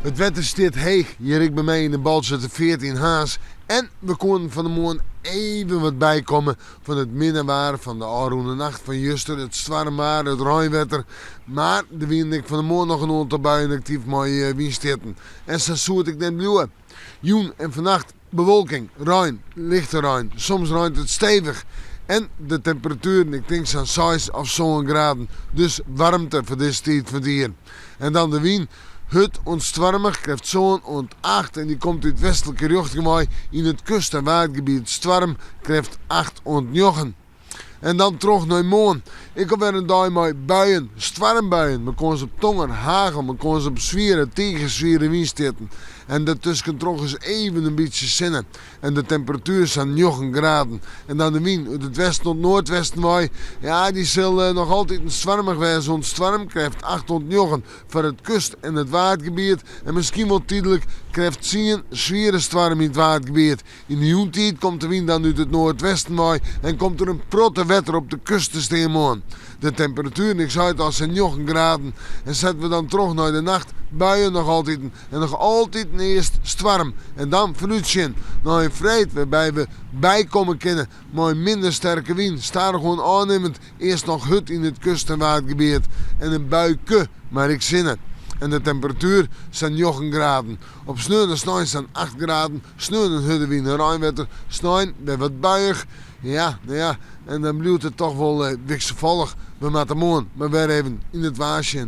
Het wetter staat heeg. Hier ik bij mij in de bal zitten 14 haas. En we konden van de morgen even wat bijkomen van het middenwaar van de Aroene Nacht van Juster, het Zwarmwaar, het Rijnwetter. Maar de wind ik van de morgen nog een aantal buien actief mooie windstitten. En zo zoet ik net bluwen. Joen en vannacht bewolking, Rijn, lichte Rijn. Soms rijnt het stevig. En de temperatuur, ik denk zo'n 6 of zo'n graden. Dus warmte voor deze tijd van het jaar. En dan de wind. Het ontstwarmig krijgt zo'n ont 8 en die komt uit westelijke richting in het kust- en waardgebied. Stwarm krijgt 8 ont 9. En dan terug naar morgen. Ik heb weer een dag met buien, stwarmbuien. We konden ze op tonger, hagel, we konden ze op zwieren, tegenzwieren windstitten. En daartussen terug is even een beetje zinnen. En de temperatuur is aan 9 graden. En dan de wind uit het westen tot noordwesten waai. Ja, die zal nog altijd een stwarmig wezen. Zo'n stwarm krijgt 8 tot 9 voor het kust- en het waardgebied. En misschien wel tijdelijk krijgt 10 zware stwarm in het waardgebied. In de joentijd komt de wind dan uit het noordwesten waai. En komt er een protte wetter op de kust te staan aan. De temperatuur, ik zei het al, zijn 9 graden. En zetten we dan terug naar de nacht, buien nog altijd. En nog altijd eerst stwarm. En dan vanuit naar een vreed waarbij we bijkomen kunnen. Maar een minder sterke wind. Staat er gewoon aannemend. Eerst nog hut in het kust- en waardgebied. En een buike, maar ik zin het. En de temperatuur zijn 9 graden. Op sneeuw en sneeuw zijn 8 graden. Sneeuw en huddewind en Rijnwetter. Sneeuw bij wat buiig. Ja, nou ja. En dan blijft het toch wel wisselvallig. We moeten morgen maar weer even in het waasje.